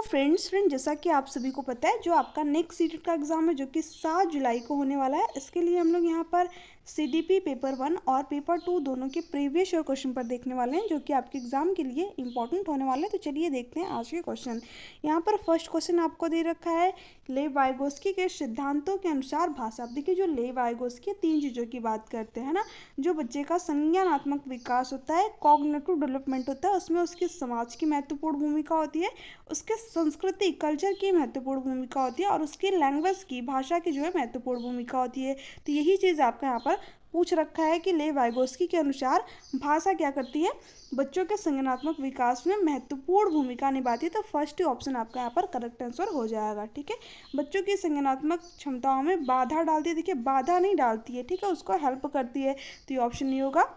Friends जैसा कि आप सभी को पता है, जो आपका नेक्स्ट सीटेट का एग्ज़ाम है जो कि 7 जुलाई को होने वाला है, इसके लिए हम लोग यहाँ पर सीडीपी पेपर 1 और पेपर 2 दोनों के प्रीवियस ईयर क्वेश्चन पर देखने वाले हैं, जो कि आपके एग्जाम के लिए इंपॉर्टेंट होने वाले हैं। तो चलिए देखते हैं आज के क्वेश्चन। यहाँ पर फर्स्ट क्वेश्चन आपको दे रखा है, लेव वाइगोस्की के सिद्धांतों के अनुसार भाषा। अब देखिए, जो लेव वाइगोस्की 3 चीज़ों की बात करते हैं ना, जो बच्चे का संज्ञानात्मक विकास होता है, कॉग्निटिव डेवलपमेंट होता है, उसमें उसकी समाज की महत्वपूर्ण भूमिका होती है, उसके संस्कृति कल्चर की महत्वपूर्ण भूमिका होती है, और उसकी लैंग्वेज की भाषा की जो है महत्वपूर्ण भूमिका होती है। तो यही चीज़ आपका यहाँ पर पूछ रखा है कि लेव वाइगोस्की के अनुसार भाषा क्या करती है, बच्चों के संज्ञानात्मक विकास में महत्वपूर्ण भूमिका निभाती है। तो फर्स्ट ऑप्शन आपका यहाँ पर करेक्ट आंसर हो जाएगा। ठीक है, बच्चों की संज्ञानात्मक क्षमताओं में बाधा डालती है। देखिए, बाधा नहीं डालती है, ठीक है, उसको हेल्प करती है। तो ये ऑप्शन नहीं होगा।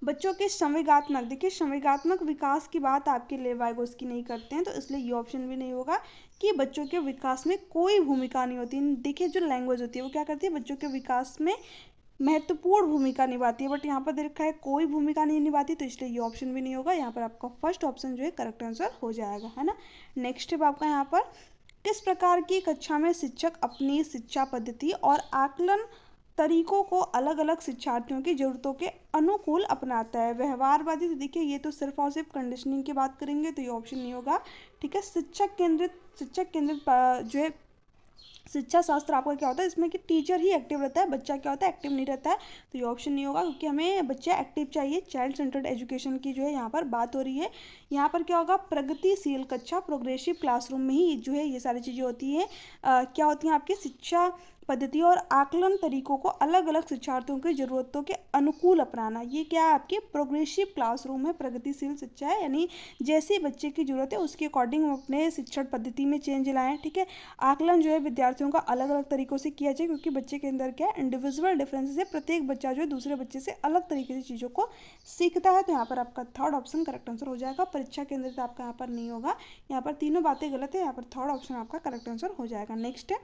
बच्चों के संवेगात्मक, देखिए संवेगात्मक विकास की बात आपके लेव वाइगोस्की नहीं करते हैं, तो इसलिए ये ऑप्शन भी नहीं होगा कि बच्चों के विकास में कोई भूमिका नहीं होती। देखिए, जो लैंग्वेज होती है वो क्या करती है, बच्चों के विकास में महत्वपूर्ण भूमिका निभाती है, बट यहाँ पर दे रखा है कोई भूमिका नहीं निभाती, तो इसलिए ये ऑप्शन भी नहीं होगा। यहाँ पर आपका फर्स्ट ऑप्शन जो है करेक्ट आंसर हो जाएगा, है ना। नेक्स्ट है आपका यहाँ पर, किस प्रकार की कक्षा में शिक्षक अपनी शिक्षा पद्धति और आकलन तरीकों को अलग अलग शिक्षार्थियों की ज़रूरतों के अनुकूल अपनाता है। व्यवहारवादी, तो देखिए ये तो सिर्फ और सिर्फ कंडीशनिंग की बात करेंगे, तो ये ऑप्शन नहीं होगा। ठीक है, शिक्षक केंद्रित जो है शिक्षा शास्त्र आपका क्या होता है, इसमें कि टीचर ही एक्टिव रहता है, बच्चा क्या होता है, एक्टिव नहीं रहता है। तो ये ऑप्शन नहीं होगा, क्योंकि हमें बच्चा एक्टिव चाहिए। चाइल्ड सेंटर्ड एजुकेशन की जो है यहाँ पर बात हो रही है। यहाँ पर क्या होगा, प्रगतिशील कक्षा, प्रोग्रेसिव क्लासरूम में ही जो है ये सारी चीज़ें होती हैं। क्या होती हैं, आपकी शिक्षा पद्धति और आकलन तरीकों को अलग अलग शिक्षार्थियों की ज़रूरतों के अनुकूल अपनाना। ये क्या है, आपके प्रोग्रेसिव क्लासरूम है, प्रगतिशील शिक्षा है, यानी जैसी बच्चे की ज़रूरत है उसके अकॉर्डिंग हम अपने शिक्षण पद्धति में चेंज लाएँ। ठीक है, आकलन जो है विद्यार्थियों का अलग अलग तरीक़ों से किया जाए, क्योंकि बच्चे के अंदर क्या है, इंडिविजुअल डिफरेंसेस है, प्रत्येक बच्चा जो है दूसरे बच्चे से अलग तरीके से चीज़ों को सीखता है। तो यहाँ पर आपका थर्ड ऑप्शन करेक्ट आंसर हो जाएगा। परीक्षा केंद्रित आपका यहाँ पर नहीं होगा, यहाँ पर तीनों बातें गलत है, यहाँ पर थर्ड ऑप्शन आपका करेक्ट आंसर हो जाएगा। नेक्स्ट है,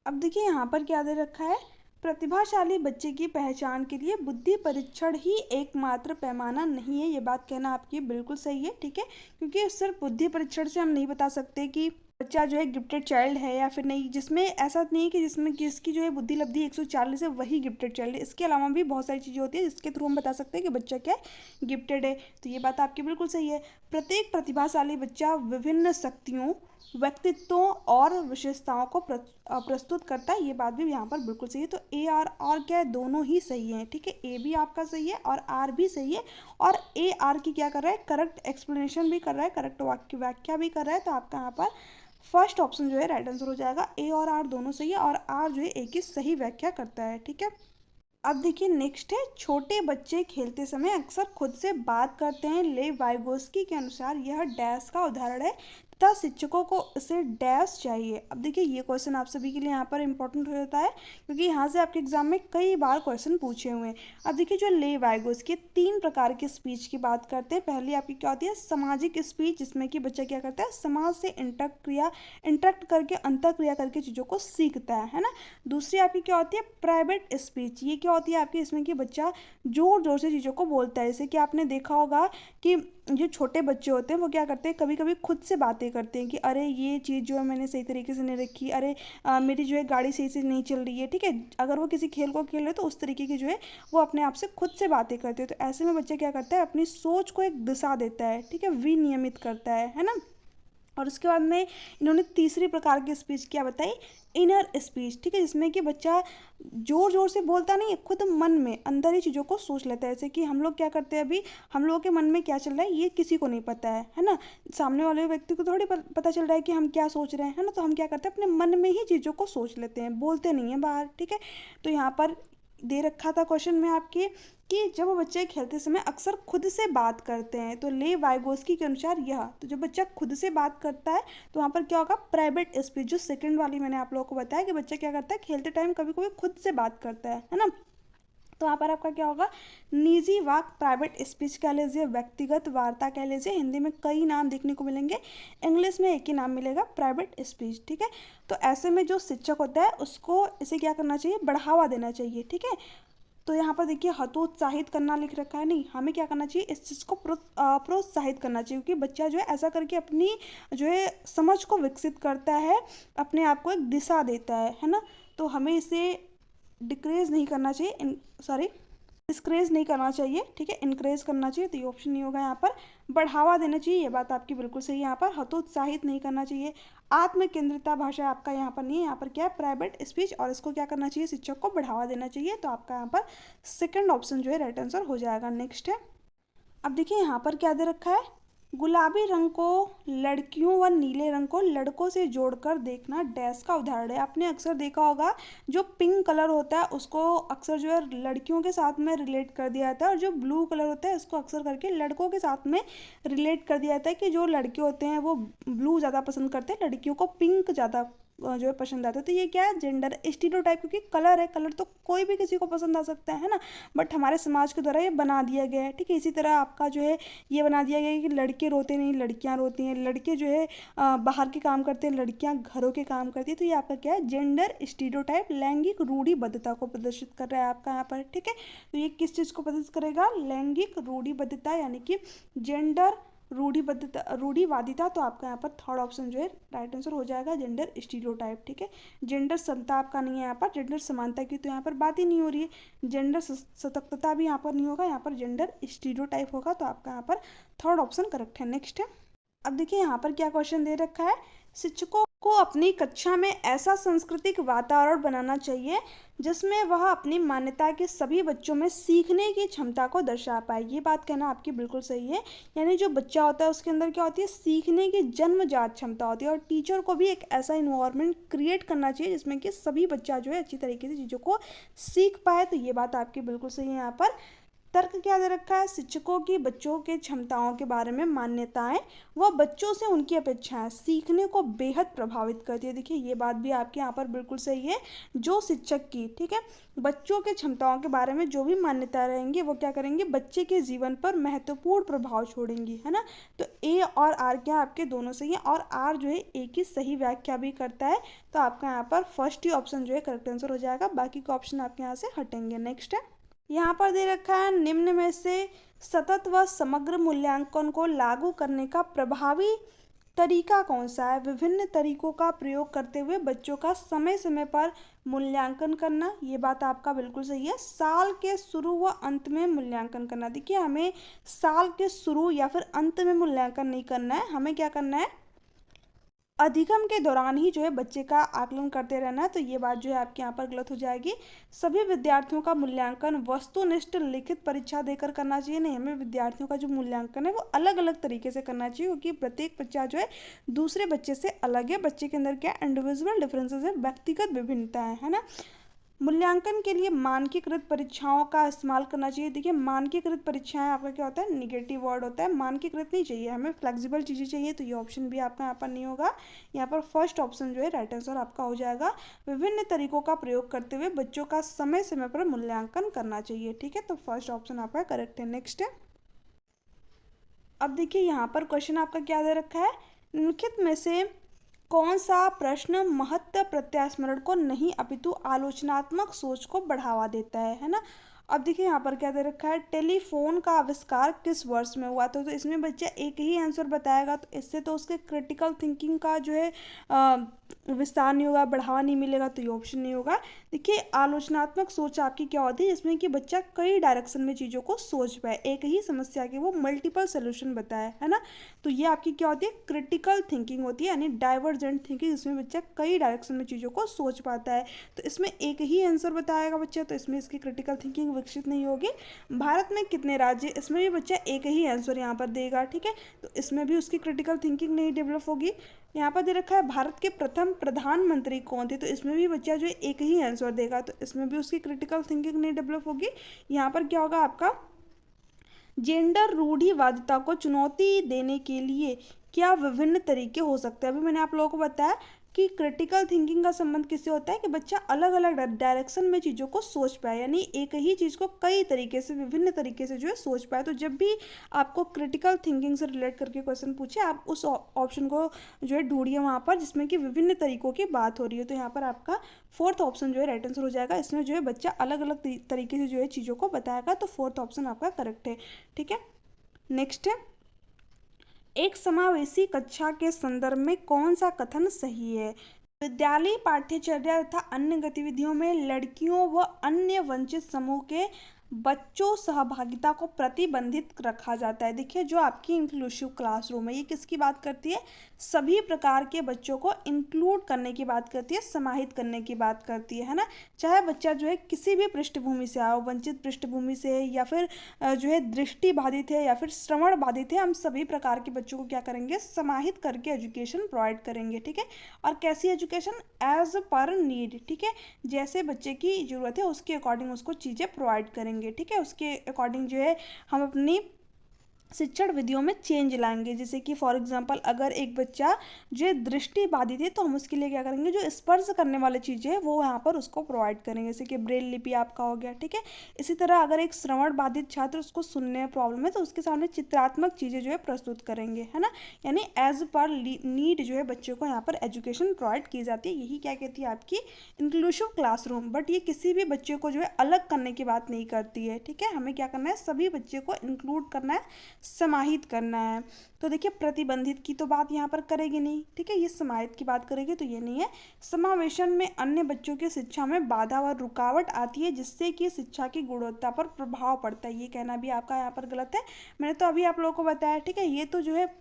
अब देखिए यहाँ पर क्या दे रखा है, प्रतिभाशाली बच्चे की पहचान के लिए बुद्धि परीक्षण ही एकमात्र पैमाना नहीं है। ये बात कहना आपकी बिल्कुल सही है। ठीक है, क्योंकि सिर्फ बुद्धि परीक्षण से हम नहीं बता सकते कि बच्चा जो है गिफ्टेड चाइल्ड है या फिर नहीं। जिसमें ऐसा नहीं है कि जिसमें किसकी जो है बुद्धि लब्धि 140 है वही गिफ्टेड चाइल्ड है। इसके अलावा भी बहुत सारी चीज़ें होती है जिसके थ्रू हम बता सकते हैं कि बच्चा क्या है, गिफ्टेड है। तो ये बात आपकी बिल्कुल सही है। प्रत्येक प्रतिभाशाली बच्चा विभिन्न शक्तियों, व्यक्तित्वों और विशेषताओं को प्रस्तुत करता है। ये बात भी यहाँ पर बिल्कुल सही है। तो ए और क्या है, दोनों ही सही है। ठीक है, ए भी आपका सही है और आर भी सही है, और ए आर की क्या कर रहा है, करेक्ट एक्सप्लेनेशन भी कर रहा है, करेक्ट व्याख्या भी कर रहा है। तो आपका यहाँ पर फर्स्ट ऑप्शन जो है राइट आंसर हो जाएगा। ए और आर दोनों सही है, और आर जो है ए की सही व्याख्या करता है। ठीक है, अब देखिए नेक्स्ट है, छोटे बच्चे खेलते समय अक्सर खुद से बात करते हैं। लेव वाइगोस्की के अनुसार यह डैश का उदाहरण है तथा शिक्षकों को इसे डैश चाहिए। अब देखिए ये क्वेश्चन आप सभी के लिए यहाँ पर इंपॉर्टेंट हो जाता है, क्योंकि यहाँ से आपके एग्जाम में कई बार क्वेश्चन पूछे हुए हैं। अब देखिए, जो लेव वाइगोस्की 3 प्रकार की स्पीच की बात करते हैं। पहली आपकी क्या होती है, सामाजिक स्पीच, जिसमें कि बच्चा क्या करता है, समाज से इंटरेक्ट करके, अंतःक्रिया करके चीज़ों को सीखता है ना। दूसरी आपकी क्या होती है, प्राइवेट स्पीच। ये क्या होती है आपकी, इसमें कि बच्चा जोर जोर से चीज़ों को बोलता है। जैसे कि आपने देखा होगा कि जो छोटे बच्चे होते हैं वो क्या करते हैं, कभी कभी खुद से बातें करते हैं कि अरे ये चीज़ जो है मैंने सही तरीके से नहीं रखी, अरे मेरी जो है गाड़ी सही से नहीं चल रही है। ठीक है, अगर वो किसी खेल को खेल रहे तो उस तरीके की जो है वो अपने आप से खुद से बातें करते हैं। तो ऐसे में बच्चा क्या करता है, अपनी सोच को एक दिशा देता है। ठीक है, विनियमित करता है ना। और उसके बाद में इन्होंने तीसरी प्रकार की स्पीच क्या बताई, इनर स्पीच। ठीक है, जिसमें कि बच्चा जोर जोर से बोलता नहीं है, खुद मन में अंदर ही चीज़ों को सोच लेता है। जैसे कि हम लोग क्या करते हैं, अभी हम लोगों के मन में क्या चल रहा है ये किसी को नहीं पता है ना। सामने वाले व्यक्ति को थोड़ी पता चल रहा है कि हम क्या सोच रहे हैं, है ना। तो हम क्या करते हैं, अपने मन में ही चीज़ों को सोच लेते हैं, बोलते नहीं हैं बाहर। ठीक है, तो यहाँ पर दे रखा था क्वेश्चन में आपके कि जब बच्चे खेलते समय अक्सर खुद से बात करते हैं, तो लेव वाइगोस्की के अनुसार यह, तो जब बच्चा खुद से बात करता है तो वहाँ पर क्या होगा, प्राइवेट स्पीच। जो सेकंड वाली मैंने आप लोगों को बताया कि बच्चा क्या करता है, खेलते टाइम कभी कभी खुद से बात करता है ना। तो वहाँ पर आपका क्या होगा, निजी वाक, प्राइवेट स्पीच कह लीजिए, व्यक्तिगत वार्ता कह लीजिए। हिंदी में कई नाम देखने को मिलेंगे, इंग्लिश में एक ही नाम मिलेगा, प्राइवेट स्पीच। ठीक है, तो ऐसे में जो शिक्षक होता है उसको इसे क्या करना चाहिए, बढ़ावा देना चाहिए। ठीक है, तो यहाँ पर देखिए हतोत्साहित करना लिख रखा है, नहीं, हमें क्या करना चाहिए, इस चीज़ को प्रोत्साहित करना चाहिए, क्योंकि बच्चा जो है ऐसा करके अपनी जो है समझ को विकसित करता है, अपने आप को एक दिशा देता है ना। तो हमें इसे डिक्रेज नहीं करना चाहिए, डिस्करेज नहीं करना चाहिए, ठीक है, इनकरेज करना चाहिए, तो ये ऑप्शन नहीं होगा। यहाँ पर बढ़ावा देना चाहिए, ये बात आपकी बिल्कुल सही है। यहाँ पर हतोत्साहित नहीं करना चाहिए। आत्म केंद्रिता भाषा आपका यहाँ पर नहीं है, यहाँ पर क्या है, प्राइवेट स्पीच, और इसको क्या करना चाहिए, शिक्षक को बढ़ावा देना चाहिए। तो आपका यहाँ पर सेकंड ऑप्शन जो है राइट आंसर हो जाएगा। नेक्स्ट है, अब देखिए यहाँ पर क्या दे रखा है, गुलाबी रंग को लड़कियों व नीले रंग को लड़कों से जोड़कर देखना डैश का उदाहरण है। आपने अक्सर देखा होगा जो पिंक कलर होता है उसको अक्सर जो है लड़कियों के साथ में रिलेट कर दिया जाता है, और जो ब्लू कलर होता है उसको अक्सर करके लड़कों के साथ में रिलेट कर दिया जाता है, कि जो लड़के होते हैं वो ब्लू ज़्यादा पसंद करते हैं, लड़कियों को पिंक ज़्यादा जो है पसंद आता है। तो ये क्या है, जेंडर स्टीरियोटाइप, क्योंकि कलर है, कलर तो कोई भी किसी को पसंद आ सकता है ना, बट हमारे समाज के द्वारा ये बना दिया गया है, ठीक है। इसी तरह आपका जो है ये बना दिया गया है कि लड़के रोते नहीं, लड़कियां रोती हैं, लड़के जो है बाहर के काम करते हैं, लड़कियां घरों के काम करती है। तो ये आपका क्या है, जेंडर स्टीरियोटाइप, लैंगिक रूढ़िबद्धता को प्रदर्शित कर रहा है आपका यहाँ पर, ठीक है। तो ये किस चीज़ को प्रदर्शित करेगा, लैंगिक रूढ़िबद्धता, यानी कि जेंडर रूढ़िवादिता। तो आपका यहाँ पर थर्ड ऑप्शन जो है राइट आंसर हो जाएगा, जेंडर स्टीरियोटाइप, ठीक है। जेंडर समता आपका नहीं है यहाँ पर, जेंडर समानता की तो यहाँ पर बात ही नहीं हो रही है। जेंडर सतर्कता भी यहाँ पर नहीं होगा, यहाँ पर जेंडर स्टीरियोटाइप होगा। तो आपका यहाँ पर थर्ड ऑप्शन करेक्ट है। नेक्स्ट है, अब देखिए यहाँ पर क्या क्वेश्चन दे रखा है, शिक्षकों को अपनी कक्षा में ऐसा सांस्कृतिक वातावरण बनाना चाहिए जिसमें वह अपनी मान्यता के सभी बच्चों में सीखने की क्षमता को दर्शा पाए। ये बात कहना आपकी बिल्कुल सही है, यानी जो बच्चा होता है उसके अंदर क्या होती है, सीखने की जन्मजात क्षमता होती है, और टीचर को भी एक ऐसा इन्वायरमेंट क्रिएट करना चाहिए जिसमें कि सभी बच्चा जो है अच्छी तरीके से चीज़ों को सीख पाए। तो ये बात आपकी बिल्कुल सही है। यहाँ पर तर्क क्या दे रखा है, शिक्षकों की बच्चों के क्षमताओं के बारे में मान्यताएं व बच्चों से उनकी अपेक्षाएं सीखने को बेहद प्रभावित करती है। देखिए ये बात भी आपके यहाँ पर बिल्कुल सही है, जो शिक्षक की, ठीक है, बच्चों के क्षमताओं के बारे में जो भी मान्यताएं रहेंगी वो क्या करेंगे, बच्चे के जीवन पर महत्वपूर्ण प्रभाव छोड़ेंगी, है ना। तो ए और आर क्या आपके दोनों सही है, और आर जो है ए की सही व्याख्या भी करता है। तो आपका यहाँ पर फर्स्ट ही ऑप्शन जो है करेक्ट आंसर हो जाएगा, बाकी के ऑप्शन आपके यहाँ से हटेंगे। नेक्स्ट है, यहाँ पर दे रखा है, निम्न में से सतत व समग्र मूल्यांकन को लागू करने का प्रभावी तरीका कौन सा है। विभिन्न तरीकों का प्रयोग करते हुए बच्चों का समय समय पर मूल्यांकन करना, ये बात आपका बिल्कुल सही है। साल के शुरू व अंत में मूल्यांकन करना, देखिए हमें साल के शुरू या फिर अंत में मूल्यांकन नहीं करना है, हमें क्या करना है, अधिगम के दौरान ही जो है बच्चे का आकलन करते रहना है। तो ये बात जो है आपके यहाँ पर गलत हो जाएगी। सभी विद्यार्थियों का मूल्यांकन वस्तुनिष्ठ लिखित परीक्षा देकर करना चाहिए, नहीं, हमें विद्यार्थियों का जो मूल्यांकन है वो अलग अलग तरीके से करना चाहिए, क्योंकि प्रत्येक बच्चा जो है दूसरे बच्चे से अलग है, बच्चे के अंदर क्या इंडिविजुअल डिफरेंसेस है, व्यक्तिगत विभिन्नता है ना। मूल्यांकन के लिए मानकीकृत परीक्षाओं का इस्तेमाल करना चाहिए। देखिए मानकीकृत परीक्षाएं आपका क्या होता है, निगेटिव वर्ड होता है, मानकीकृत नहीं चाहिए, हमें फ्लेक्सिबल चीज़ें चाहिए। तो ये ऑप्शन भी आपका यहाँ पर नहीं होगा, यहाँ पर फर्स्ट ऑप्शन जो है राइट आंसर आपका हो जाएगा। विभिन्न तरीकों का प्रयोग करते हुए बच्चों का समय समय पर मूल्यांकन करना चाहिए, ठीक है। तो फर्स्ट ऑप्शन आपका करेक्ट है। नेक्स्ट है, अब देखिए यहाँ पर क्वेश्चन आपका क्या दे रखा है, निम्नलिखित में से कौन सा प्रश्न महत्व प्रत्यास्मरण को नहीं अपितु आलोचनात्मक सोच को बढ़ावा देता है ना। अब देखिए यहाँ पर क्या दे रखा है, टेलीफोन का आविष्कार किस वर्ष में हुआ था। तो इसमें बच्चा एक ही आंसर बताएगा, तो इससे तो उसके क्रिटिकल थिंकिंग का जो है विस्तार नहीं होगा, बढ़ावा नहीं मिलेगा, तो ये ऑप्शन नहीं होगा। देखिए आलोचनात्मक सोच आपकी क्या होती है, जिसमें कि बच्चा कई डायरेक्शन में चीज़ों को सोच पाए, एक ही समस्या के वो मल्टीपल सोल्यूशन बताए, है ना। तो ये आपकी क्या होती है, क्रिटिकल थिंकिंग होती है, यानी डाइवर्जेंट थिंकिंग, जिसमें बच्चा कई डायरेक्शन में चीज़ों को सोच पाता है। तो इसमें एक ही आंसर बताएगा बच्चा, तो इसमें इसकी क्रिटिकल थिंकिंग विकसित नहीं होगी। भारत में कितने राज्य, इसमें भी बच्चा एक ही आंसर यहाँ पर देगा, ठीक है। तो इसमें भी उसकी क्रिटिकल थिंकिंग नहीं डेवलप होगी। यहाँ पर दे रखा है भारत के प्रथम प्रधानमंत्री कौन थे, तो इसमें भी बच्चा जो है एक ही आंसर देगा, तो इसमें भी उसकी क्रिटिकल थिंकिंग नहीं डेवलप होगी। यहाँ पर क्या होगा आपका, जेंडर रूढ़िवादिता को चुनौती देने के लिए क्या विभिन्न तरीके हो सकते हैं। अभी मैंने आप लोगों को बताया कि क्रिटिकल थिंकिंग का संबंध किससे होता है कि बच्चा अलग अलग डायरेक्शन में चीज़ों को सोच पाए, यानी एक ही चीज़ को कई तरीके से, विभिन्न तरीके से जो है सोच पाए। तो जब भी आपको क्रिटिकल थिंकिंग से रिलेट करके क्वेश्चन पूछे, आप उस ऑप्शन को जो है ढूंढिए वहाँ पर जिसमें कि विभिन्न तरीकों की बात हो रही है। तो यहाँ पर आपका फोर्थ ऑप्शन जो है राइट आंसर हो जाएगा। इसमें जो है बच्चा अलग अलग तरीके से जो है चीज़ों को बताएगा, तो फोर्थ ऑप्शन आपका करेक्ट है। ठीक है, नेक्स्ट है, एक समावेशी कक्षा के संदर्भ में कौन सा कथन सही है? विद्यालय पाठ्यचर्या तथा अन्य गतिविधियों में लड़कियों व अन्य वंचित समूह के बच्चों सहभागिता को प्रतिबंधित रखा जाता है। देखिए, जो आपकी इंक्लूसिव क्लासरूम है, ये किसकी बात करती है? सभी प्रकार के बच्चों को इंक्लूड करने की बात करती है, समाहित करने की बात करती है ना। चाहे बच्चा जो है किसी भी पृष्ठभूमि से आए, वंचित पृष्ठभूमि से, या फिर जो है दृष्टि बाधित है, या फिर श्रवण बाधित है, हम सभी प्रकार के बच्चों को क्या करेंगे? समाहित करके एजुकेशन प्रोवाइड करेंगे। ठीक है, और कैसी एजुकेशन? As per need. ठीक है, जैसे बच्चे की ज़रूरत है उसके अकॉर्डिंग उसको चीज़ें प्रोवाइड करेंगे। ठीक है, उसके अकॉर्डिंग जो है हम अपनी शिक्षण विधियों में चेंज लाएंगे। जैसे कि फॉर एग्जांपल अगर एक बच्चा जो दृष्टि बाधित है तो हम उसके लिए क्या करेंगे? जो स्पर्श करने वाली चीज़ें है वो यहाँ पर उसको प्रोवाइड करेंगे, जैसे कि ब्रेल लिपि आपका हो गया। ठीक है, इसी तरह अगर एक श्रवण बाधित छात्र, उसको सुनने में प्रॉब्लम है, तो उसके सामने चित्रात्मक चीज़ें जो है प्रस्तुत करेंगे, है ना। यानी एज पर नीड जो है बच्चों को यहाँ पर एजुकेशन प्रोवाइड की जाती है। यही क्या कहती है? आपकी इंक्लूसिव क्लासरूम। बट ये किसी भी बच्चे को जो है अलग करने की बात नहीं करती है। ठीक है, हमें क्या करना है? सभी बच्चे को इंक्लूड करना है, समाहित करना है। तो देखिए, प्रतिबंधित की तो बात यहाँ पर करेगी नहीं। ठीक है, ये समाहित की बात करेगी, तो ये नहीं है। समावेशन में अन्य बच्चों की शिक्षा में बाधा व रुकावट आती है जिससे कि शिक्षा की गुणवत्ता पर प्रभाव पड़ता है, ये कहना भी आपका यहाँ पर गलत है। मैंने तो अभी आप लोगों को बताया। ठीक है, ये तो जो है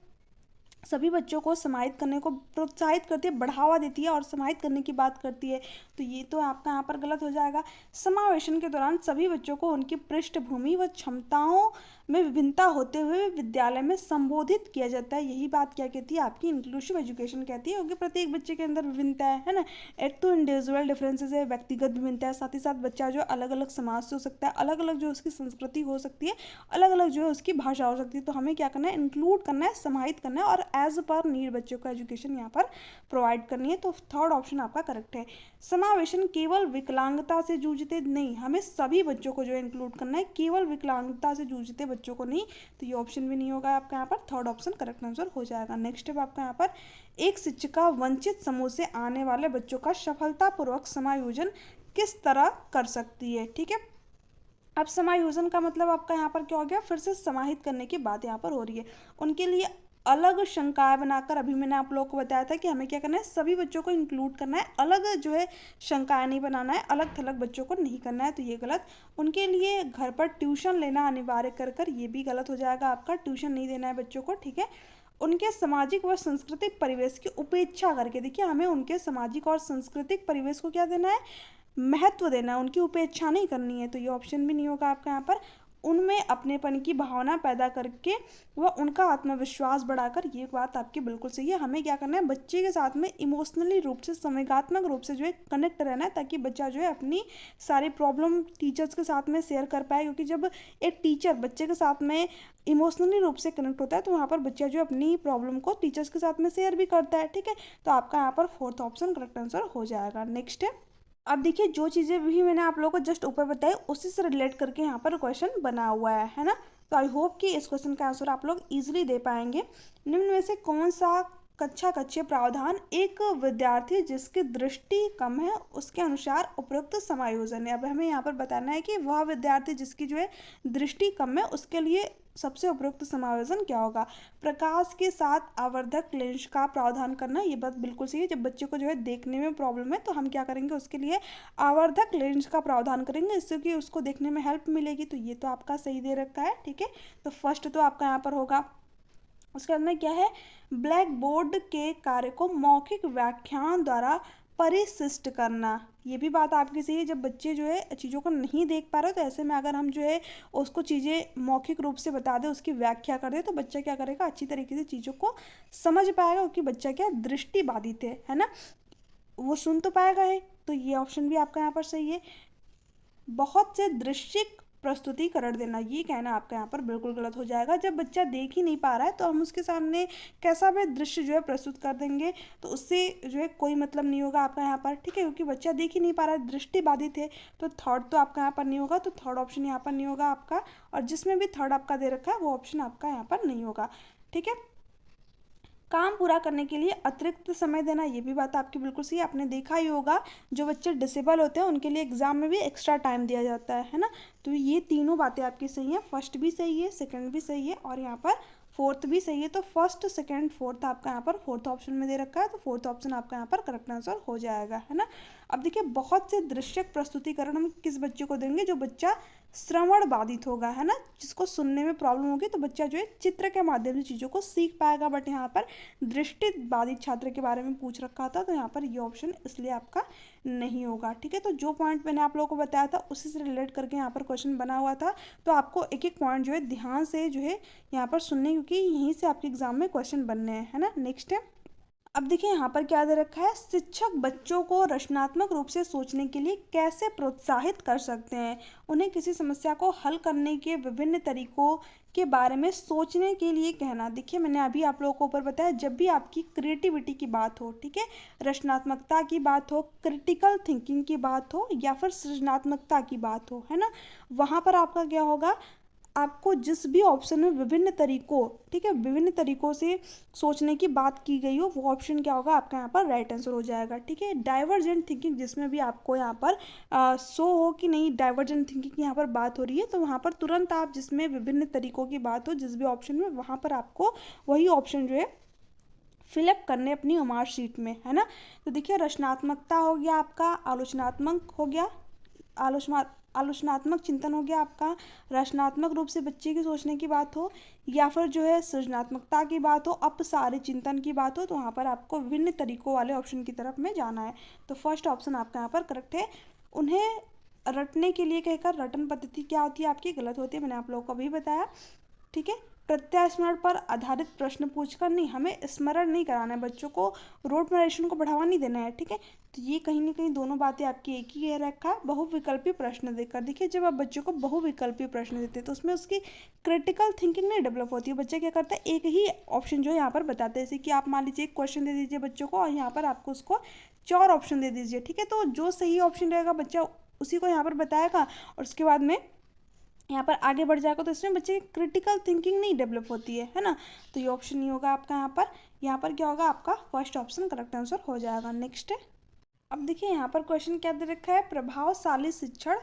सभी बच्चों को समाहित करने को प्रोत्साहित करती है, बढ़ावा देती है और समाहित करने की बात करती है, तो ये तो आपका यहाँ पर गलत हो जाएगा। समावेशन के दौरान सभी बच्चों को उनकी पृष्ठभूमि व क्षमताओं में विभिन्नता होते हुए विद्यालय में संबोधित किया जाता है। यही बात क्या कहती है? आपकी इंक्लूसिव एजुकेशन कहती है, क्योंकि प्रत्येक बच्चे के अंदर विभिन्नता है ना। एक तो इंडिविजुअल डिफरेंसेस है, व्यक्तिगत विभिन्नता है, साथ ही साथ बच्चा जो अलग अलग समाज से हो सकता है, अलग अलग जो उसकी संस्कृति हो सकती है, अलग अलग जो है उसकी भाषा हो सकती है। तो हमें क्या करना है? इंक्लूड करना है, समाहित करना है और एज पर नीड बच्चों को एजुकेशन यहाँ पर प्रोवाइड करनी है। तो थर्ड ऑप्शन आपका करेक्ट है। समावेशन केवल विकलांगता से जूझते नहीं, हमें सभी बच्चों को जो है इंक्लूड करना है, केवल विकलांगता से जूझते बच्चों को नहीं। तो ये ऑप्शन भी नहीं होगा आपका यहाँ पर, थर्ड ऑप्शन करेक्ट आंसर हो जाएगा। नेक्स्ट है आपका यहाँ पर, एक शिक्षिका वंचित समूह से आने वाले बच्चों का सफलतापूर्वक समायोजन किस तरह कर सकती है? ठीक है, अब समायोजन का मतलब आपका यहाँ पर क्या हो गया? फिर से समाहित करने की बात यहाँ पर हो रही है। उनके लिए अलग शंकाएं बनाकर, अभी मैंने आप लोगों को बताया था कि हमें क्या करना है? सभी बच्चों को इंक्लूड करना है, अलग जो है शंकाएं नहीं बनाना है, अलग थलग बच्चों को नहीं करना है, तो ये गलत। उनके लिए घर पर ट्यूशन लेना अनिवार्य कर ये भी गलत हो जाएगा आपका, ट्यूशन नहीं देना है बच्चों को। ठीक है, उनके सामाजिक व सांस्कृतिक परिवेश की उपेक्षा करके, देखिए हमें उनके सामाजिक और सांस्कृतिक परिवेश को क्या देना है? महत्व देना है, उनकी उपेक्षा नहीं करनी है। तो ये ऑप्शन भी नहीं होगा आपका यहाँ पर। उनमें अपनेपन की भावना पैदा करके व उनका आत्मविश्वास बढ़ाकर, ये बात आपकी बिल्कुल सही है। हमें क्या करना है? बच्चे के साथ में इमोशनली रूप से, संवेगात्मक रूप से जो है कनेक्ट रहना है, ताकि बच्चा जो है अपनी सारी प्रॉब्लम टीचर्स के साथ में शेयर कर पाए। क्योंकि जब एक टीचर बच्चे के साथ में इमोशनली रूप से कनेक्ट होता है तो वहाँ पर बच्चा जो अपनी प्रॉब्लम को टीचर्स के साथ में शेयर भी करता है। ठीक है, तो आपका यहाँ पर फोर्थ ऑप्शन करेक्ट आंसर हो जाएगा। नेक्स्ट है, अब देखिए जो चीज़ें भी मैंने आप लोगों को जस्ट ऊपर बताई उसी से रिलेट करके यहाँ पर क्वेश्चन बना हुआ है ना। तो आई होप कि इस क्वेश्चन का आंसर आप लोग इजीली दे पाएंगे। निम्न में से कौन सा कक्षीय प्रावधान एक विद्यार्थी जिसकी दृष्टि कम है उसके अनुसार उपयुक्त समायोजन है? अब हमें यहाँ पर बताना है कि वह विद्यार्थी जिसकी जो है दृष्टि कम है उसके लिए सबसे उपयुक्त समायोजन क्या होगा? प्रकाश के साथ आवर्धक लेंस का प्रावधान करना, ये बात बिल्कुल सही है। जब बच्चे को जो है देखने में प्रॉब्लम है तो हम क्या करेंगे? उसके लिए आवर्धक लेंस का प्रावधान करेंगे, इससे कि उसको देखने में हेल्प मिलेगी। तो ये तो आपका सही दे रखा है। ठीक है, तो फर्स्ट तो आपका यहाँ पर होगा। उसके अंदर क्या है? ब्लैक बोर्ड के कार्य को मौखिक व्याख्यान द्वारा परिशिष्ट करना, ये भी बात आपकी सही है। जब बच्चे जो है चीज़ों को नहीं देख पा रहे तो ऐसे में अगर हम जो है उसको चीज़ें मौखिक रूप से बता दें, उसकी व्याख्या कर दें, तो बच्चा क्या करेगा? अच्छी तरीके से चीज़ों को समझ पाएगा, क्योंकि बच्चा क्या दृष्टि बाधित है ना, वो सुन तो पाएगा है। तो ये ऑप्शन भी आपका यहाँ पर सही है। बहुत से दृश्यिक प्रस्तुतिकरण देना, ये कहना आपका यहाँ पर बिल्कुल गलत हो जाएगा। जब बच्चा देख ही नहीं पा रहा है तो हम उसके सामने कैसा भी दृश्य जो है प्रस्तुत कर देंगे तो उससे जो है कोई मतलब नहीं होगा आपका यहाँ पर, ठीक है, क्योंकि बच्चा देख ही नहीं पा रहा है, दृष्टि बाधित है, तो थर्ड तो आपका यहाँ पर नहीं होगा, तो थर्ड ऑप्शन यहाँ पर नहीं होगा आपका, और जिसमें भी थर्ड आपका दे रखा है वो ऑप्शन आपका यहाँ पर नहीं होगा, ठीक है। काम पूरा करने के लिए अतिरिक्त समय देना, ये भी बात आपकी बिल्कुल सही है, आपने देखा ही होगा जो बच्चे डिसेबल होते हैं उनके लिए एग्जाम में भी एक्स्ट्रा टाइम दिया जाता है ना। तो ये तीनों बातें आपकी सही हैं, फर्स्ट भी सही है, सेकंड भी सही है और यहाँ पर फोर्थ भी सही है। तो फर्स्ट सेकंड फोर्थ आपका यहाँ पर फोर्थ ऑप्शन में दे रखा है, तो फोर्थ ऑप्शन आपका यहाँ पर करेक्ट आंसर हो जाएगा, है ना। अब देखिए बहुत से दृश्यक प्रस्तुतिकरण हम किस बच्चे को देंगे, जो बच्चा श्रवण बाधित होगा, है ना, जिसको सुनने में प्रॉब्लम होगी, तो बच्चा जो है चित्र के माध्यम से चीज़ों को सीख पाएगा। बट यहाँ पर दृष्टि बाधित छात्र के बारे में पूछ रखा था, तो यहाँ पर ये ऑप्शन इसलिए आपका नहीं होगा, ठीक है। तो जो पॉइंट मैंने आप लोगों को बताया था उसी से रिलेट करके यहाँ पर क्वेश्चन बना हुआ था, तो आपको एक एक पॉइंट जो है ध्यान से जो है यहाँ पर सुनने, क्योंकि यहीं से आपके एग्जाम में क्वेश्चन बनने हैं, है ना। नेक्स्ट है, अब देखिए यहाँ पर क्या दे रखा है, शिक्षक बच्चों को रचनात्मक रूप से सोचने के लिए कैसे प्रोत्साहित कर सकते हैं, उन्हें किसी समस्या को हल करने के विभिन्न तरीकों के बारे में सोचने के लिए कहना। देखिए मैंने अभी आप लोगों को ऊपर बताया, जब भी आपकी क्रिएटिविटी की बात हो, ठीक है, रचनात्मकता की बात हो, क्रिटिकल थिंकिंग की बात हो या फिर सृजनात्मकता की बात हो, है ना, वहाँ पर आपका क्या होगा, आपको जिस भी ऑप्शन में विभिन्न तरीकों, ठीक है, विभिन्न तरीकों से सोचने की बात की गई हो वो ऑप्शन क्या होगा आपका यहाँ पर राइट आंसर हो जाएगा, ठीक है। डाइवर्जेंट थिंकिंग, जिसमें भी आपको यहाँ पर शो हो कि नहीं डाइवर्जेंट थिंकिंग की यहाँ पर बात हो रही है, तो वहाँ पर तुरंत आप जिसमें विभिन्न तरीकों की बात हो जिस भी ऑप्शन में, वहाँ पर आपको वही ऑप्शन जो है फिलअप करने अपनी मार्कशीट में, है ना। तो देखिए रचनात्मकता हो गया आपका, आलोचनात्मक हो गया, आलोचनात्मक चिंतन हो गया आपका, रचनात्मक रूप से बच्चे की सोचने की बात हो या फिर जो है सृजनात्मकता की बात हो, अपसारी चिंतन की बात हो, तो वहाँ पर आपको विभिन्न तरीकों वाले ऑप्शन की तरफ में जाना है। तो फर्स्ट ऑप्शन आपका यहाँ पर करेक्ट है। उन्हें रटने के लिए कहकर रटन पद्धति क्या होती है आपकी, गलत होती है, मैंने आप लोगों को अभी बताया, ठीक है। प्रत्यास्मरण पर आधारित प्रश्न पूछकर नहीं, हमें स्मरण नहीं कराना है बच्चों को, रोड मेमोराइजेशन को बढ़ावा नहीं देना है, ठीक है। तो ये कहीं ना कहीं दोनों बातें आपकी एक ही कह रखा है। बहुविकल्पी प्रश्न देकर, देखिए जब आप बच्चों को बहुविकल्पी प्रश्न देते हैं तो उसमें उसकी क्रिटिकल थिंकिंग नहीं डेवलप होती है। बच्चा क्या करता है, एक ही ऑप्शन जो है यहाँ पर बताते हैं, जैसे कि आप मान लीजिए एक क्वेश्चन दे दीजिए बच्चों को और यहाँ पर आपको उसको 4 ऑप्शन दे दीजिए, ठीक है। तो जो सही ऑप्शन रहेगा बच्चा उसी को यहाँ पर बताएगा और उसके बाद में यहाँ पर आगे बढ़ जाएगा, तो इसमें बच्चे की क्रिटिकल थिंकिंग नहीं डेवलप होती है ना। तो ये ऑप्शन नहीं होगा आपका यहाँ पर क्या होगा आपका फर्स्ट ऑप्शन करेक्ट आंसर हो जाएगा। नेक्स्ट है, अब देखिए यहाँ पर क्वेश्चन क्या दे रखा है, प्रभावशाली शिक्षण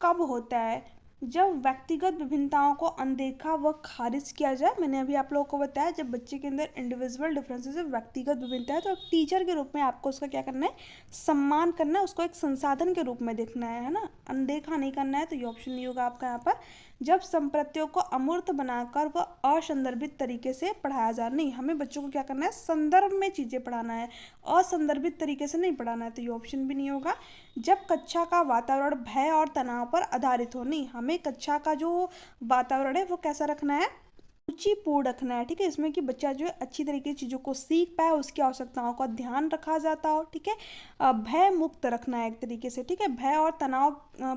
कब होता है, जब व्यक्तिगत विभिन्नताओं को अनदेखा व खारिज किया जाए। मैंने अभी आप लोगों को बताया जब बच्चे के अंदर इंडिविजुअल डिफरेंसेस है, व्यक्तिगत विभिन्नता है, तो एक टीचर के रूप में आपको उसका क्या करना है, सम्मान करना है, उसको एक संसाधन के रूप में देखना है ना, अनदेखा नहीं करना है। तो ये ऑप्शन नहीं होगा आपका यहाँ पर। जब संप्रत्यों को अमूर्त बनाकर व असंदर्भित तरीके से पढ़ाया जाए, नहीं, हमें बच्चों को क्या करना है, संदर्भ में चीज़ें पढ़ाना है, असंदर्भित तरीके से नहीं पढ़ाना है, तो ये ऑप्शन भी नहीं होगा। जब कक्षा का वातावरण भय और तनाव पर आधारित हो, नहीं, हमें कक्षा का जो वातावरण है वो कैसा रखना है, रुचिपूर्ण रखना है, ठीक है, इसमें कि बच्चा जो है अच्छी तरीके से चीज़ों को सीख पाए, उसकी आवश्यकताओं का ध्यान रखा जाता हो, ठीक है। भय मुक्त रखना है एक तरीके से, ठीक है, भय और तनाव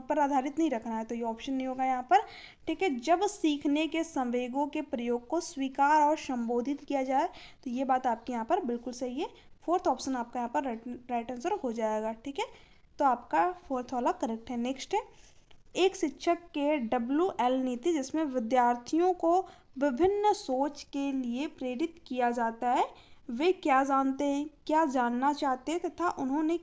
पर आधारित नहीं रखना है, तो ये ऑप्शन नहीं होगा यहाँ पर, ठीक है। जब सीखने के संवेगों के प्रयोग को स्वीकार और संबोधित किया जाए, तो ये बात आपकी यहाँ पर बिल्कुल सही है, फोर्थ ऑप्शन आपका यहाँ पर राइट आंसर हो जाएगा, ठीक है। तो आपका फोर्थ वाला करेक्ट है। नेक्स्ट है, एक शिक्षक के WL नीति, जिसमें विद्यार्थियों को विभिन्न सोच के लिए प्रेरित किया जाता है, वे क्या जानते हैं, क्या जानना चाहते हैं तथा उन्होंने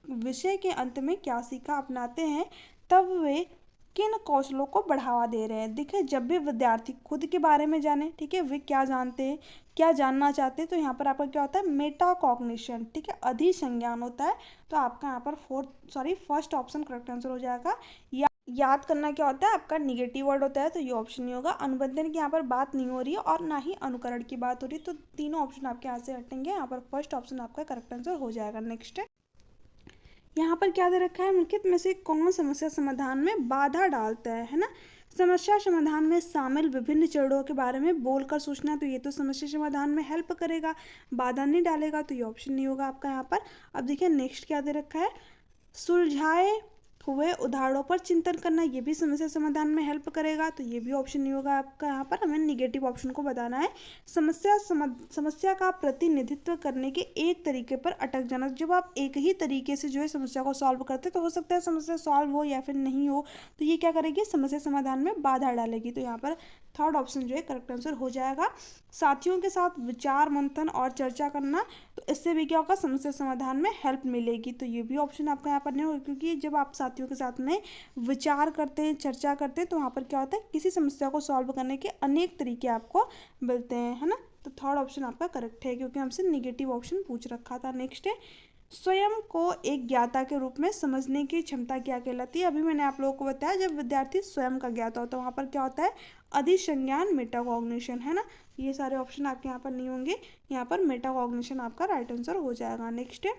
विषय के अंत में क्या सीखा अपनाते हैं, तब वे किन कौशलों को बढ़ावा दे रहे हैं। देखिए जब भी विद्यार्थी खुद के बारे में जाने, ठीक है, वे क्या जानते हैं, क्या जानना चाहते हैं, तो यहाँ पर आपका क्या होता है, मेटा कॉग्निशन, ठीक है, अधिसंज्ञान होता है। तो आपका यहाँ पर फर्स्ट ऑप्शन करेक्ट आंसर हो जाएगा। याद करना क्या होता है आपका निगेटिव वर्ड होता है, तो ये ऑप्शन नहीं होगा। अनुबंधन की यहाँ पर बात नहीं हो रही है और ना ही अनुकरण की बात हो रही है, तो तीनों ऑप्शन आपके यहाँ से हटेंगे, यहाँ पर फर्स्ट ऑप्शन आपका करेक्ट आंसर हो जाएगा। नेक्स्ट है, यहाँ पर क्या दे रखा है, निम्नलिखित में से कौन समस्या समाधान में बाधा डालता है ना। समस्या समाधान में शामिल विभिन्न चरणों के बारे में बोलकर सोचना, तो ये तो समस्या समाधान में हेल्प करेगा, बाधा नहीं डालेगा, तो ये ऑप्शन नहीं होगा आपका यहाँ पर। अब देखिए नेक्स्ट क्या दे रखा है, सुलझाए हुए उदाहरणों पर चिंतन करना, ये भी समस्या समाधान में हेल्प करेगा, तो ये भी ऑप्शन नहीं होगा आपका। यहाँ पर हमें निगेटिव ऑप्शन को बताना है। समस्या का प्रतिनिधित्व करने के एक तरीके पर अटक जाना, जब आप एक ही तरीके से जो है समस्या को सॉल्व करते तो हो सकता है समस्या सॉल्व हो या फिर नहीं हो, तो ये क्या करेगी, समस्या समाधान में बाधा डालेगी। तो यहाँ पर थर्ड ऑप्शन जो है करेक्ट आंसर हो जाएगा। साथियों के साथ विचार मंथन और चर्चा करना, तो इससे भी क्या होगा, समस्या समाधान में हेल्प मिलेगी। तो ये भी ऑप्शन आपका यहाँ पर नहीं होगा, क्योंकि जब आप साथियों के साथ में विचार करते हैं, चर्चा करते हैं, तो वहाँ पर क्या होता है, किसी समस्या को सॉल्व करने के अनेक तरीके आपको मिलते हैं, है ना। तो थर्ड ऑप्शन आपका करेक्ट है, क्योंकि हमसे निगेटिव ऑप्शन पूछ रखा था। नेक्स्ट है, स्वयं को एक ज्ञाता के रूप में समझने की क्षमता क्या कहलाती है। अभी मैंने आप लोगों को बताया, जब विद्यार्थी स्वयं का ज्ञाता होता है वहाँ पर क्या होता है, अधिसंज्ञान मेटाकॉग्निशन, है ना। ये सारे ऑप्शन आपके यहाँ पर नहीं होंगे, यहाँ पर मेटाकॉग्निशन आपका राइट आंसर हो जाएगा। नेक्स्ट है,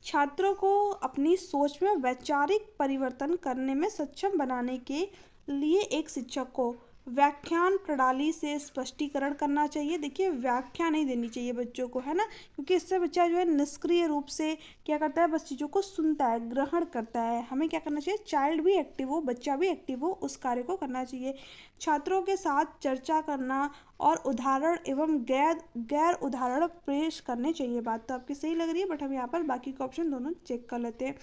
छात्रों को अपनी सोच में वैचारिक परिवर्तन करने में सक्षम बनाने के लिए एक शिक्षक को व्याख्यान प्रणाली से स्पष्टीकरण करना चाहिए। देखिए, व्याख्या नहीं देनी चाहिए बच्चों को, है ना, क्योंकि इससे बच्चा जो है निष्क्रिय रूप से क्या करता है, बस चीज़ों को सुनता है, ग्रहण करता है। हमें क्या करना चाहिए, चाइल्ड भी एक्टिव हो, बच्चा भी एक्टिव हो, उस कार्य को करना चाहिए। छात्रों के साथ चर्चा करना और उदाहरण एवं गैर उदाहरण पेश करने चाहिए। बात तो आपकी सही लग रही है, बट हम यहाँ पर बाकी के ऑप्शन दोनों चेक कर लेते हैं।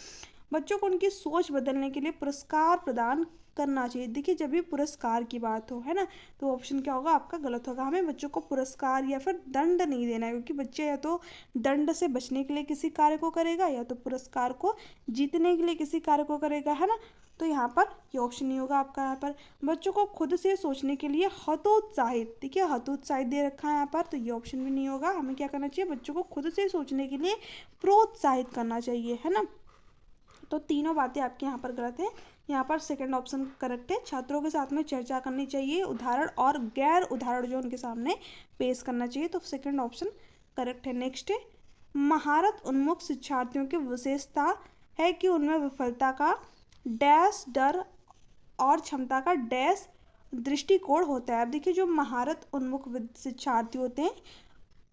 बच्चों को उनकी सोच बदलने के लिए पुरस्कार प्रदान करना चाहिए। देखिए, जब भी पुरस्कार की बात हो, है ना, तो ऑप्शन क्या होगा आपका, गलत होगा। हमें बच्चों को पुरस्कार या फिर दंड नहीं देना है, क्योंकि बच्चे या तो दंड से बचने के लिए किसी कार्य को करेगा, या तो पुरस्कार को जीतने के लिए किसी कार्य को करेगा, है ना। तो यहाँ पर ये ऑप्शन नहीं होगा आपका। यहाँ पर बच्चों को खुद से सोचने के लिए हतोत्साहित, देखिए हतोत्साहित दे रखा है यहाँ पर, तो ये ऑप्शन भी नहीं होगा। हमें क्या करना चाहिए, बच्चों को खुद से सोचने के लिए प्रोत्साहित करना चाहिए, है ना। तो तीनों बातें आपके यहाँ पर गलत है। यहाँ पर सेकंड ऑप्शन करेक्ट है, छात्रों के साथ में चर्चा करनी चाहिए, उदाहरण और गैर उदाहरण जो उनके सामने पेश करना चाहिए, तो सेकंड ऑप्शन करेक्ट है। नेक्स्ट है, महारत उन्मुख शिक्षार्थियों की विशेषता है कि उनमें विफलता का डैश डर और क्षमता का डैश दृष्टिकोण होता है। अब देखिए, जो महारत उन्मुख शिक्षार्थी होते हैं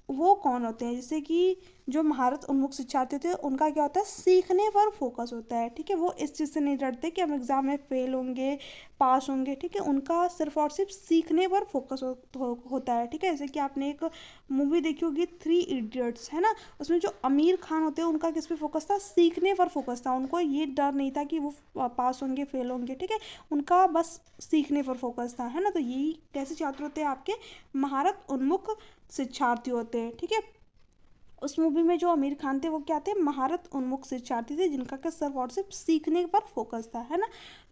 वो कौन होते हैं, जैसे कि जो महारत उन्मुख शिक्षार्थी होते हैं उनका क्या होता है, सीखने पर फोकस होता है। ठीक है, वो इस चीज़ से नहीं डरते कि हम एग्जाम में फेल होंगे, पास होंगे। ठीक है, उनका सिर्फ और सिर्फ सीखने पर फोकस होता है। ठीक है, जैसे कि आपने एक मूवी देखी होगी 3 इडियट्स, है ना, उसमें जो आमिर खान होते हैं उनका किस पे फोकस था, सीखने पर फोकस था। उनको ये डर नहीं था कि वो पास होंगे, फेल होंगे। ठीक है, उनका बस सीखने पर फोकस था, है ना। तो यही कैसे छात्र होते हैं आपके, महारत उन्मुख शिक्षार्थी होते हैं। ठीक है, उस मूवी में जो आमिर खान थे वो क्या थे, महारत उन्मुख शिक्षार्थी थे, जिनका क्या सिर्फ और सिर्फ सीखने पर फोकस था, है ना।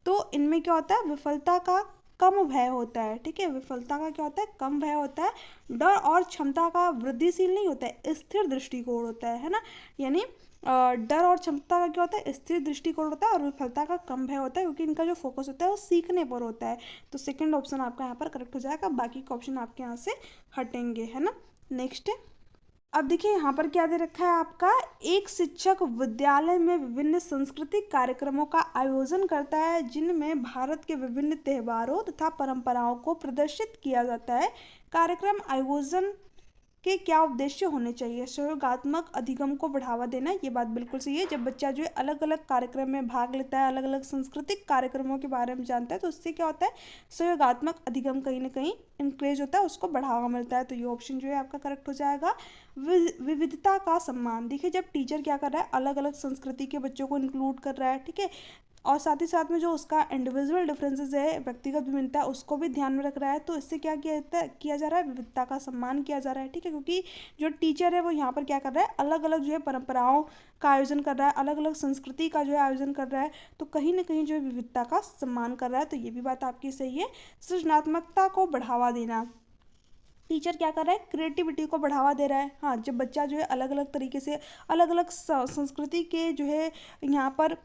तो इनमें क्या होता है, विफलता का कम भय होता है। ठीक है, विफलता का क्या होता है, कम भय होता है। डर और क्षमता का वृद्धिशील नहीं होता है, स्थिर दृष्टिकोण होता है ना। यानी डर और क्षमता का क्या होता है, स्थिर दृष्टिकोण होता है, और विफलता का कम भय होता है, क्योंकि इनका जो फोकस होता है वो सीखने पर होता है। तो सेकंड ऑप्शन आपका यहाँ पर करेक्ट हो जाएगा, बाकी के ऑप्शन आपके यहाँ से हटेंगे, है ना। नेक्स्ट है, अब देखिए यहाँ पर क्या दे रखा है आपका, एक शिक्षक विद्यालय में विभिन्न सांस्कृतिक कार्यक्रमों का आयोजन करता है जिनमें भारत के विभिन्न त्योहारों तथा परंपराओं को प्रदर्शित किया जाता है। कार्यक्रम आयोजन के क्या उद्देश्य होने चाहिए, सहयोगात्मक अधिगम को बढ़ावा देना, ये बात बिल्कुल सही है। जब बच्चा जो है अलग अलग कार्यक्रम में भाग लेता है, अलग अलग सांस्कृतिक कार्यक्रमों के बारे में जानता है, तो उससे क्या होता है, सहयोगात्मक अधिगम कहीं ना कहीं इंक्रेज होता है, उसको बढ़ावा मिलता है। तो ये ऑप्शन जो है आपका करेक्ट हो जाएगा। विविधता का सम्मान, देखिए जब टीचर क्या कर रहा है, अलग अलग संस्कृति के बच्चों को इंक्लूड कर रहा है। ठीक है, और साथ ही साथ में जो उसका इंडिविजुअल डिफरेंसेस है, व्यक्तिगत विभिन्नता है, उसको भी ध्यान में रख रहा है। तो इससे क्या किया जा रहा है, विविधता का सम्मान किया जा रहा है। ठीक है, क्योंकि जो टीचर है वो यहाँ पर क्या कर रहा है, अलग अलग जो है परंपराओं का आयोजन कर रहा है, अलग अलग संस्कृति का जो है आयोजन कर रहा है, तो कहीं ना कहीं जो है विविधता का सम्मान कर रहा है। तो ये भी बात आपकी सही है। सृजनात्मकता को बढ़ावा देना, टीचर क्या कर रहा है, क्रिएटिविटी को बढ़ावा दे रहा है। हाँ, जब बच्चा जो है अलग अलग तरीके से अलग अलग संस्कृति के जो है यहाँ पर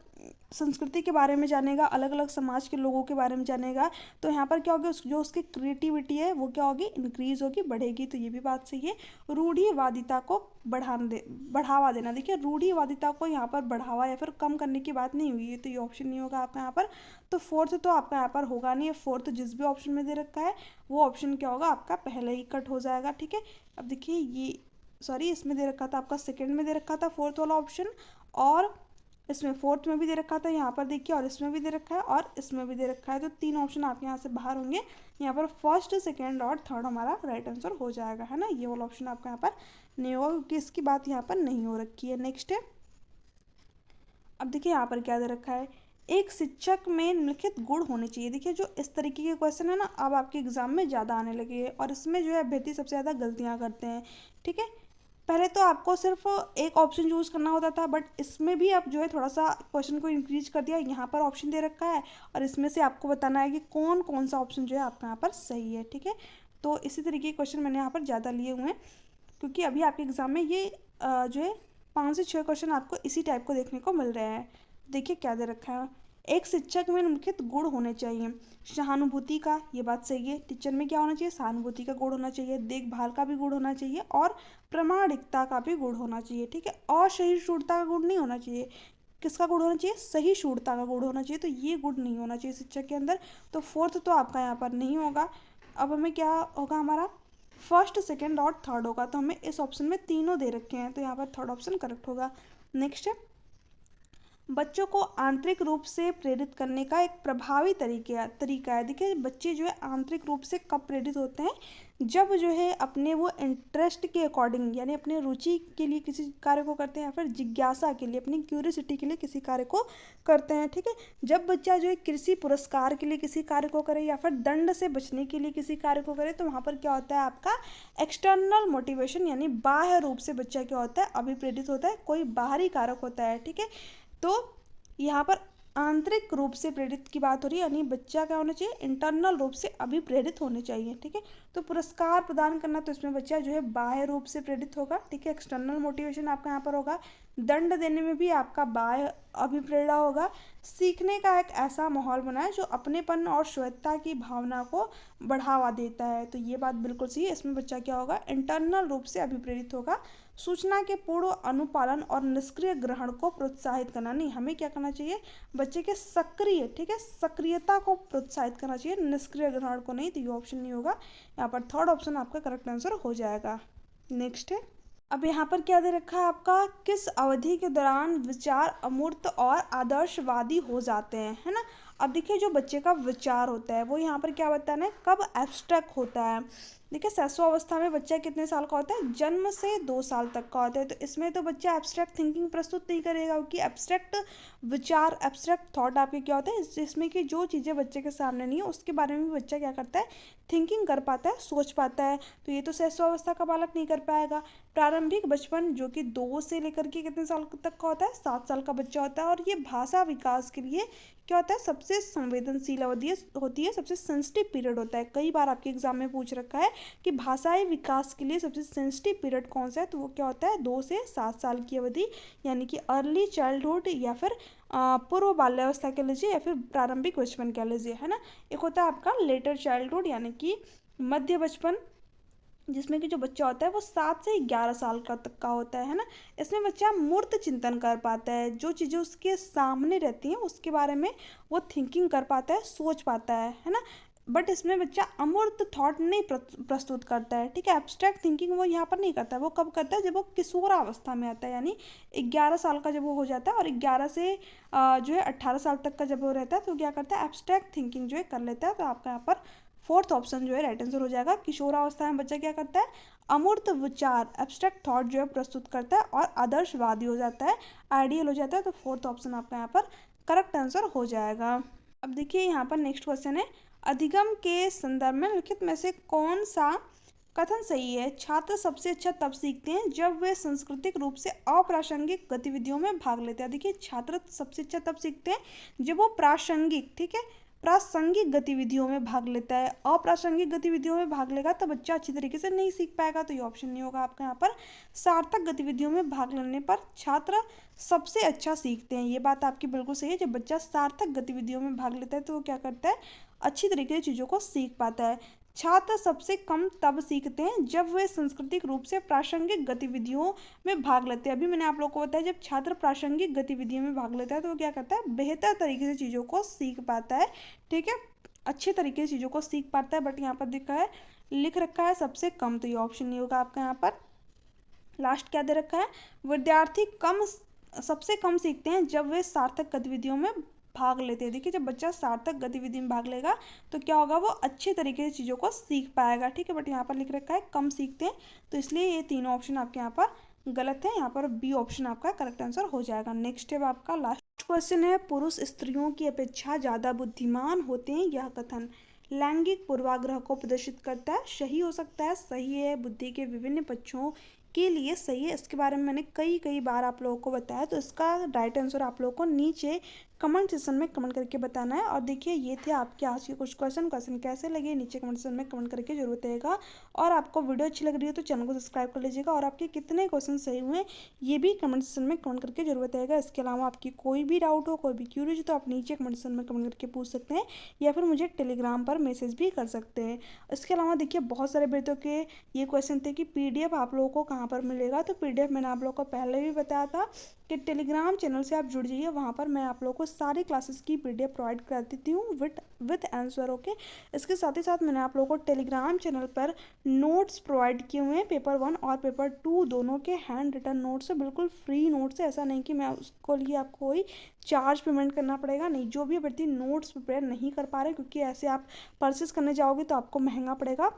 संस्कृति के बारे में जानेगा, अलग अलग समाज के लोगों के बारे में जानेगा, तो यहाँ पर क्या होगी, जो उसकी क्रिएटिविटी है वो क्या होगी, इंक्रीज होगी, बढ़ेगी। तो ये भी बात सही है। रूढ़िवादिता को बढ़ावा देना, देखिए रूढ़िवादिता को यहाँ पर बढ़ावा या फिर कम करने की बात नहीं हुई है, तो ये ऑप्शन नहीं होगा आपका यहाँ पर। तो फोर्थ तो आपका यहाँ पर होगा नहीं है। फोर्थ जिस भी ऑप्शन में दे रखा है वो ऑप्शन क्या होगा, आपका पहले ही कट हो जाएगा। ठीक है, अब देखिए ये इसमें दे रखा था आपका, सेकंड में दे रखा था फोर्थ वाला ऑप्शन, और इसमें फोर्थ में भी दे रखा था, यहाँ पर देखिए, और इसमें भी दे रखा है और इसमें भी दे रखा है। तो 3 ऑप्शन आपके यहाँ से बाहर होंगे। यहाँ पर फर्स्ट, सेकेंड और थर्ड हमारा राइट आंसर हो जाएगा, है ना। ये वाला ऑप्शन आपका यहाँ पर नहीं होगा क्योंकि इसकी बात यहाँ पर नहीं हो रखी है। नेक्स्ट है, अब देखिए यहाँ पर क्या दे रखा है, एक शिक्षक में निम्नलिखित गुण होने चाहिए। देखिए जो इस तरीके के क्वेश्चन है ना, अब आपके एग्जाम में ज़्यादा आने लगे हैं और इसमें जो है अभ्यर्थी सबसे ज़्यादा गलतियाँ करते हैं। ठीक है, पहले तो आपको सिर्फ एक ऑप्शन चूज करना होता था, बट इसमें भी आप जो है थोड़ा सा क्वेश्चन को इंक्रीज कर दिया। यहाँ पर ऑप्शन दे रखा है और इसमें से आपको बताना है कि कौन कौन सा ऑप्शन जो है आपका यहाँ पर सही है। ठीक है, तो इसी तरीके के क्वेश्चन मैंने यहाँ पर ज़्यादा लिए हुए हैं क्योंकि अभी आपके एग्जाम में ये जो है 5 से 6 क्वेश्चन आपको इसी टाइप को देखने को मिल रहे हैं। देखिए क्या दे रखा है, एक शिक्षक में निम्नलिखित गुण होने चाहिए। सहानुभूति का, ये बात सही है। टीचर में क्या होना चाहिए, सहानुभूति का गुण होना चाहिए, देखभाल का भी गुण होना चाहिए और प्रामाणिकता का भी गुण होना चाहिए। ठीक है, असहिष्णुता का गुण नहीं होना चाहिए। किसका गुण होना चाहिए, सहिष्णुता का गुण होना चाहिए। तो ये गुण नहीं होना चाहिए शिक्षक के अंदर। तो फोर्थ तो आपका यहाँ पर नहीं होगा। अब हमें क्या होगा, हमारा फर्स्ट, सेकेंड और थर्ड होगा। तो हमें इस ऑप्शन में तीनों दे रखे हैं, तो यहाँ पर थर्ड ऑप्शन करेक्ट होगा। नेक्स्ट है, बच्चों को आंतरिक रूप से प्रेरित करने का एक प्रभावी तरीका है। देखिए बच्चे जो है आंतरिक रूप से कब प्रेरित होते हैं, जब जो है अपने वो इंटरेस्ट के अकॉर्डिंग, यानी अपने रुचि के लिए किसी कार्य को करते हैं या फिर जिज्ञासा के लिए, अपनी क्यूरियोसिटी के लिए किसी कार्य को करते हैं। ठीक है, जब बच्चा जो है कृषि पुरस्कार के लिए किसी कार्य को करे या फिर दंड से बचने के लिए किसी कार्य को करे, तो वहाँ पर क्या होता है, आपका एक्सटर्नल मोटिवेशन, यानी बाह्य रूप से बच्चा क्या होता है, अभिप्रेरित होता है, कोई बाहरी कारक होता है। ठीक है, तो यहाँ पर आंतरिक रूप से प्रेरित की बात हो रही है, यानी बच्चा क्या होना चाहिए, इंटरनल रूप से अभिप्रेरित होने चाहिए। ठीक है, तो पुरस्कार प्रदान करना, तो इसमें बच्चा जो है बाह्य रूप से प्रेरित होगा। ठीक है, एक्सटर्नल मोटिवेशन आपका यहाँ पर होगा। दंड देने में भी आपका बाह्य अभिप्रेरणा होगा। सीखने का एक ऐसा माहौल बनाए जो अपनेपन और स्वायत्तता की भावना को बढ़ावा देता है। तो ये बात बिल्कुल सही है, इसमें बच्चा क्या होगा, इंटरनल रूप से अभिप्रेरित होगा। सूचना के पूर्ण अनुपालन और निष्क्रिय ग्रहण को प्रोत्साहित करना नहीं, हमें क्या करना चाहिए, बच्चे के सक्रिय, ठीक है, सक्रियता को प्रोत्साहित करना चाहिए, निष्क्रिय ग्रहण को नहीं। तो ये ऑप्शन नहीं होगा, यहाँ पर थर्ड ऑप्शन आपका करेक्ट आंसर हो जाएगा। नेक्स्ट है, अब यहाँ पर क्या दे रखा है आपका, किस अवधि के दौरान विचार अमूर्त और आदर्शवादी हो जाते हैं, है ना। अब देखिए जो बच्चे का विचार होता है वो यहाँ पर क्या बताना है, कब एब्स्ट्रैक्ट होता है। देखिए शैशवावस्था में बच्चा कितने साल का होता है, जन्म से 2 साल तक का होता है। तो इसमें तो बच्चा एब्स्ट्रैक्ट थिंकिंग प्रस्तुत नहीं करेगा क्योंकि एब्स्ट्रैक्ट विचार, एब्स्ट्रैक्ट थॉट आपके क्या होते हैं, जिसमें कि जो चीज़ें बच्चे के सामने नहीं है उसके बारे में भी बच्चा क्या करता है, थिंकिंग कर पाता है, सोच पाता है। तो ये तो शैशवावस्था का बालक नहीं कर पाएगा। प्रारंभिक बचपन जो कि 2 से लेकर के कितने साल तक का होता है, 7 साल का बच्चा होता है। और ये भाषा विकास के लिए क्या होता है, सबसे संवेदनशील अवधि होती है, सबसे सेंसिटिव पीरियड होता है। कई बार आपके एग्जाम में पूछ रखा है कि भाषाई विकास के लिए सबसे सेंसिटिव पीरियड कौन सा है, तो वो क्या होता है, 2 से 7 साल की अवधि, यानी कि अर्ली चाइल्डहुड या फिर पूर्व बाल्यावस्था कह लीजिए या फिर प्रारंभिक बचपन कह लीजिए, है ना। एक होता है आपका लेटर चाइल्डहुड, यानी कि मध्य बचपन, जिसमें कि जो बच्चा होता है वो 7 से 11 साल का तक का होता है ना। इसमें बच्चा मूर्त चिंतन कर पाता है, जो चीज़ें उसके सामने रहती हैं उसके बारे में वो थिंकिंग कर पाता है, सोच पाता है ना। बट इसमें बच्चा अमूर्त थॉट नहीं प्रस्तुत करता है। ठीक है, एब्स्ट्रैक्ट थिंकिंग वो यहाँ पर नहीं करता है। वो कब करता है, जब वो किशोरावस्था में आता है, यानी 11 साल का जब वो हो जाता है और 11 से जो है 18 साल तक का जब वो रहता है तो क्या करता है, एब्स्ट्रैक्ट थिंकिंग जो है कर लेता है। तो आपका यहाँ पर फोर्थ ऑप्शन जो है राइट आंसर हो जाएगा। किशोरावस्था में बच्चा क्या करता है, अमूर्त विचार, एब्स्ट्रैक्ट थॉट जो है प्रस्तुत करता है और आदर्शवादी हो जाता है, आइडियल हो जाता है। तो फोर्थ ऑप्शन आपका यहाँ पर करेक्ट आंसर हो जाएगा। अब देखिए यहाँ पर नेक्स्ट क्वेश्चन है, अधिगम के संदर्भ में लिखित में से कौन सा कथन सही है। छात्र सबसे अच्छा तब सीखते हैं जब वे सांस्कृतिक रूप से अप्रासंगिक गतिविधियों में भाग लेते हैं। देखिए छात्र सबसे अच्छा तब सीखते हैं जब वो प्रासंगिक, ठीक है, प्रासंगिक गतिविधियों में भाग लेता है। अप्रासंगिक गतिविधियों में भाग लेगा तो बच्चा अच्छी तरीके से नहीं सीख पाएगा। तो ये ऑप्शन नहीं होगा आपका यहाँ पर। सार्थक गतिविधियों में भाग लेने पर छात्र सबसे अच्छा सीखते हैं, ये बात आपकी बिल्कुल सही है। जब बच्चा सार्थक गतिविधियों में भाग लेता है तो वो क्या करता है, अच्छी तरीके से चीज़ों को सीख पाता है। छात्र सबसे कम तब सीखते हैं जब वे सांस्कृतिक रूप से प्रासंगिक गतिविधियों में भाग लेते हैं। अभी मैंने आप लोगों को बताया, जब छात्र प्रासंगिक गतिविधियों में भाग लेता है तो वो क्या करता है, बेहतर तरीके से चीज़ों को सीख पाता है। ठीक है, अच्छे तरीके से चीज़ों को सीख पाता है। बट यहाँ पर लिख रखा है सबसे कम, तो ये ऑप्शन नहीं होगा आपका यहाँ पर। लास्ट क्या दे रखा है, विद्यार्थी कम सबसे कम सीखते हैं जब वे सार्थक गतिविधियों में भाग लेते हैं। देखिए, जब बच्चा सार्थक गतिविधि में भाग लेगा तो क्या होगा, वो अच्छे तरीके से चीज़ों को सीख पाएगा। ठीक है, बट यहाँ पर लिख रखा है कम सीखते हैं, तो इसलिए ये तीनों ऑप्शन आपके यहाँ पर गलत है। यहाँ पर बी ऑप्शन आपका करेक्ट आंसर हो जाएगा। नेक्स्ट है आपका लास्ट क्वेश्चन है, पुरुष स्त्रियों की अपेक्षा ज़्यादा बुद्धिमान होते हैं, यह कथन लैंगिक पूर्वाग्रह को प्रदर्शित करता है। सही हो सकता है, सही है, बुद्धि के विभिन्न पक्षों के लिए सही है। इसके बारे में मैंने कई बार आप लोगों को बताया, तो इसका राइट आंसर आप लोगों को नीचे कमेंट सेक्शन में कमेंट करके बताना है। और देखिए, ये थे आपके आज के कुछ क्वेश्चन कैसे लगे नीचे कमेंट सेक्शन में कमेंट करके जरूर बताइएगा। और आपको वीडियो अच्छी लग रही है तो चैनल को सब्सक्राइब कर लीजिएगा, और आपके कितने क्वेश्चन सही हुए ये भी कमेंट सेक्शन में कमेंट करके जरूर बताइएगा। इसके अलावा आपकी कोई भी डाउट हो, कोई भी क्यूरी हो, तो आप नीचे कमेंट सेक्शन में कमेंट करके पूछ सकते हैं, या फिर मुझे टेलीग्राम पर मैसेज भी कर सकते हैं। इसके अलावा देखिए, बहुत सारे बेटों के ये क्वेश्चन थे कि PDF आप लोगों को कहाँ पर मिलेगा। तो PDF मैंने आप लोगों को पहले भी बताया था कि टेलीग्राम चैनल से आप जुड़ जाइए, वहाँ पर मैं आप लोगों को सारी क्लासेस की PDF प्रोवाइड कर देती हूँ विथ आंसर। ओके, इसके साथ ही साथ मैंने आप लोगों को टेलीग्राम चैनल पर नोट्स प्रोवाइड किए हुए हैं, पेपर 1 और पेपर 2 दोनों के हैंड रिटन नोट्स है, बिल्कुल फ्री नोट्स है। ऐसा नहीं कि मैं उसको लिए आपको कोई चार्ज पेमेंट करना पड़ेगा, नहीं। जो भी अभ्यर्थी नोट्स प्रिपेयर नहीं कर पा रहे, क्योंकि ऐसे आप परचेस करने जाओगे तो आपको महंगा पड़ेगा,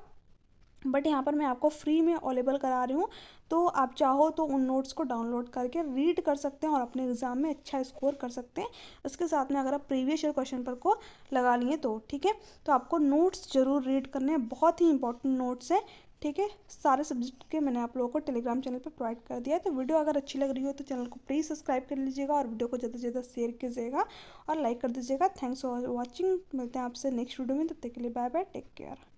बट यहाँ पर मैं आपको फ्री में अवेलेबल करा रही हूँ, तो आप चाहो तो उन नोट्स को डाउनलोड करके रीड कर सकते हैं और अपने एग्ज़ाम में अच्छा स्कोर कर सकते हैं। इसके साथ में अगर आप प्रीवियस ईयर क्वेश्चन पेपर को लगा लिए तो ठीक है, तो आपको नोट्स ज़रूर रीड करने हैं, बहुत ही इंपॉर्टेंट नोट्स हैं। ठीक है, सारे सब्जेक्ट के मैंने आप लोगों को टेलीग्राम चैनल पर प्रोवाइड कर दिया है। तो वीडियो अगर अच्छी लग रही हो तो चैनल को प्लीज़ सब्सक्राइब कर लीजिएगा, और वीडियो को ज़्यादा से ज़्यादा शेयर कीजिएगा और लाइक कर दीजिएगा। Thanks for watching. मिलते हैं आपसे नेक्स्ट वीडियो में, तब तक के लिए बाय बाय, टेक केयर।